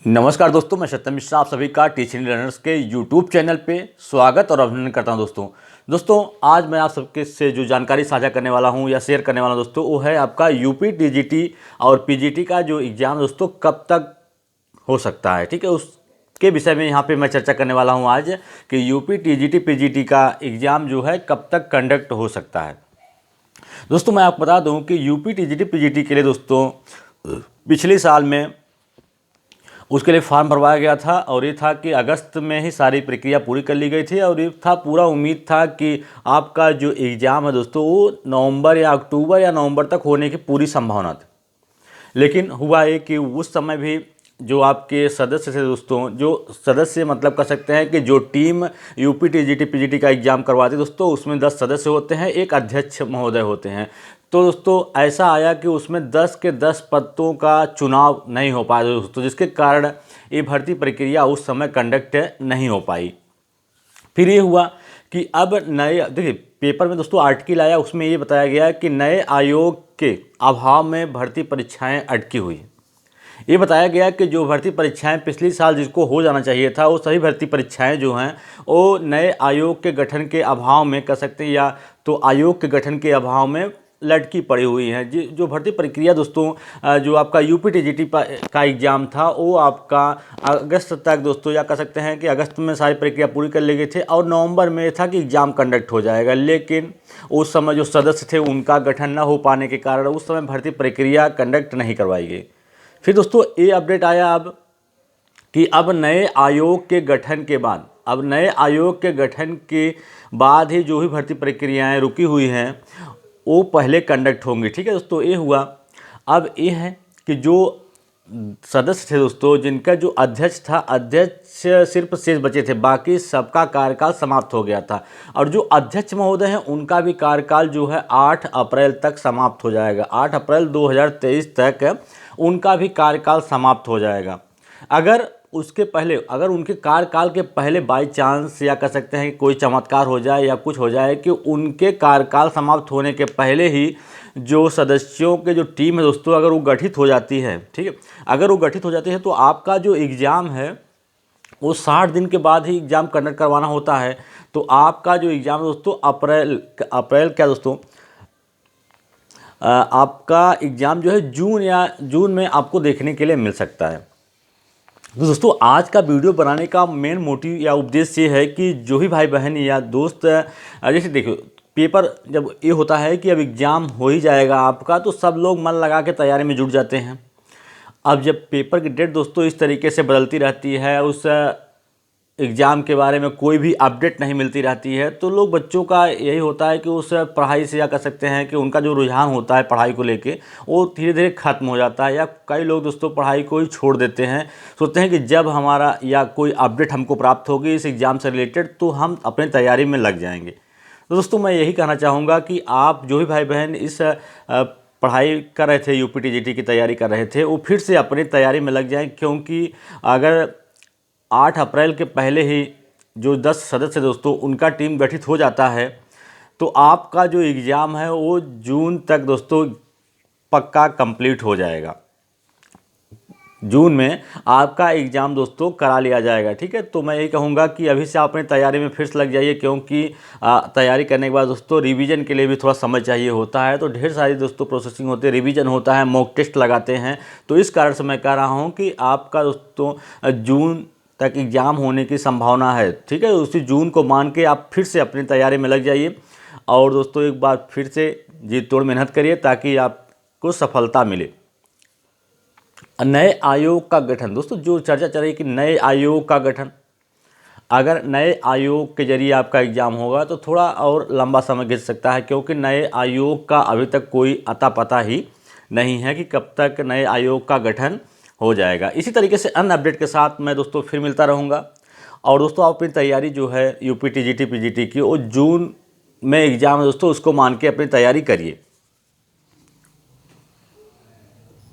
नमस्कार दोस्तों, मैं सत्यम मिश्रा आप सभी का टीचिंग लर्नर्स के यूट्यूब चैनल पे स्वागत और अभिनंदन करता हूं। दोस्तों आज मैं आप सबके से जो जानकारी साझा करने वाला हूं या शेयर करने वाला हूं दोस्तों, वो है आपका यूपी टीजीटी और पीजीटी का जो एग्ज़ाम दोस्तों कब तक हो सकता है। ठीक है, उसके विषय में यहाँ पे मैं चर्चा करने वाला हूँ आज कि यूपी टीजीटी पीजीटी का एग्ज़ाम जो है कब तक कंडक्ट हो सकता है। दोस्तों मैं आपको बता दूँ कि यूपी टीजीटी पीजीटी के लिए दोस्तों पिछले साल में उसके लिए फॉर्म भरवाया गया था और ये था कि अगस्त में ही सारी प्रक्रिया पूरी कर ली गई थी और ये था पूरा उम्मीद था कि आपका जो एग्ज़ाम है दोस्तों वो नवंबर या अक्टूबर या नवंबर तक होने की पूरी संभावना थी। लेकिन हुआ ये कि उस समय भी जो आपके सदस्य थे दोस्तों, जो सदस्य मतलब कर सकते हैं कि जो टीम यूपी टीजीटी पीजीटी का एग्ज़ाम करवाती दोस्तों, उसमें 10 सदस्य होते हैं, एक अध्यक्ष महोदय होते हैं। तो दोस्तों ऐसा आया कि उसमें 10 के 10 पदों का चुनाव नहीं हो पाया दोस्तों, जिसके कारण ये भर्ती प्रक्रिया उस समय कंडक्ट नहीं हो पाई। फिर ये हुआ कि अब नए देखिए पेपर में दोस्तों आर्टिकल आया, उसमें ये बताया गया कि नए आयोग के अभाव में भर्ती परीक्षाएं अटकी हुई। ये बताया गया कि जो भर्ती परीक्षाएं पिछले साल जिसको हो जाना चाहिए था, वो सभी भर्ती परीक्षाएं जो हैं वो नए आयोग के गठन के अभाव में कर सकते हैं, या तो आयोग के गठन के अभाव में लटकी पड़ी हुई हैं। जो भर्ती प्रक्रिया दोस्तों जो आपका यूपी टीजीटी का एग्ज़ाम था वो आपका अगस्त तक दोस्तों, या कह सकते हैं कि अगस्त में सारी प्रक्रिया पूरी कर ली गई थी और नवंबर में था कि एग्ज़ाम कंडक्ट हो जाएगा। लेकिन उस समय जो सदस्य थे उनका गठन न हो पाने के कारण उस समय भर्ती प्रक्रिया कंडक्ट नहीं करवाई गई। फिर दोस्तों ये अपडेट आया अब कि अब नए आयोग के गठन के बाद, अब नए आयोग के गठन के बाद ही जो भी भर्ती प्रक्रियाएं रुकी हुई हैं वो पहले कंडक्ट होंगी। ठीक है दोस्तों, ये हुआ। अब ये है कि जो सदस्य थे दोस्तों, जिनका जो अध्यक्ष था, अध्यक्ष सिर्फ शेष बचे थे, बाकी सबका कार्यकाल समाप्त हो गया था। और जो अध्यक्ष महोदय हैं उनका भी कार्यकाल जो है 8 अप्रैल तक समाप्त हो जाएगा। 8 अप्रैल 2023 तक उनका भी कार्यकाल समाप्त हो जाएगा। अगर उसके पहले, अगर उनके कार्यकाल के पहले बाई चांस या कह सकते हैं कि कोई चमत्कार हो जाए या कुछ हो जाए कि उनके कार्यकाल समाप्त होने के पहले ही जो सदस्यों के जो टीम है दोस्तों, अगर वो गठित हो जाती है, ठीक है, अगर वो गठित हो जाती है तो आपका जो एग्ज़ाम है वो 60 दिन के बाद ही एग्ज़ाम कंडक्ट करवाना होता है। तो आपका जो एग्ज़ाम है दोस्तों अप्रैल क्या दोस्तों, आपका एग्ज़ाम जो है जून में आपको देखने के लिए मिल सकता है। तो दोस्तों आज का वीडियो बनाने का मेन मोटिव या उद्देश्य ये है कि जो भी भाई बहन या दोस्त, जैसे देखो पेपर जब ये होता है कि अब एग्ज़ाम हो ही जाएगा आपका, तो सब लोग मन लगा के तैयारी में जुट जाते हैं। अब जब पेपर की डेट दोस्तों इस तरीके से बदलती रहती है, उस एग्ज़ाम के बारे में कोई भी अपडेट नहीं मिलती रहती है, तो लोग बच्चों का यही होता है कि उस पढ़ाई से, या कह सकते हैं कि उनका जो रुझान होता है पढ़ाई को लेके वो धीरे धीरे ख़त्म हो जाता है, या कई लोग दोस्तों पढ़ाई को ही छोड़ देते हैं। सोचते हैं कि जब हमारा या कोई अपडेट हमको प्राप्त होगी इस एग्ज़ाम से रिलेटेड तो हम अपनी तैयारी में लग जाएंगे। तो दोस्तों मैं यही कहना चाहूँगा कि आप जो भी भाई बहन इस पढ़ाई कर रहे थे, यूपी टीजीटी की तैयारी कर रहे थे, वो फिर से अपनी तैयारी में लग जाएं, क्योंकि अगर 8 अप्रैल के पहले ही जो 10 सदस्य दोस्तों उनका टीम गठित हो जाता है तो आपका जो एग्ज़ाम है वो जून तक दोस्तों पक्का कंप्लीट हो जाएगा। जून में आपका एग्ज़ाम दोस्तों करा लिया जाएगा। ठीक है, तो मैं यही कहूँगा कि अभी से आप अपनी तैयारी में फिर से लग जाइए, क्योंकि तैयारी करने के बाद दोस्तों रिवीजन के लिए भी थोड़ा समय चाहिए होता है। तो ढेर सारी दोस्तों प्रोसेसिंग होती है, रिवीजन होता है, मॉक टेस्ट लगाते हैं। तो इस कारण से मैं कह रहा हूँ कि आपका दोस्तों जून तक एग्ज़ाम होने की संभावना है। ठीक है, उसी जून को मान के आप फिर से अपनी तैयारी में लग जाइए और दोस्तों एक बार फिर से जी तोड़ मेहनत करिए ताकि आपको सफलता मिले। नए आयोग का गठन दोस्तों, जो चर्चा चल रही है कि नए आयोग का गठन, अगर नए आयोग के जरिए आपका एग्ज़ाम होगा तो थोड़ा और लंबा समय खिंच सकता है, क्योंकि नए आयोग का अभी तक कोई अता पता ही नहीं है कि कब तक नए आयोग का गठन हो जाएगा। इसी तरीके से अन्य अपडेट के साथ मैं दोस्तों फिर मिलता रहूँगा। और दोस्तों आप अपनी तैयारी जो है यूपी टीजीटी पीजीटी की, वो जून में एग्ज़ाम है दोस्तों, उसको मान के अपनी तैयारी करिए।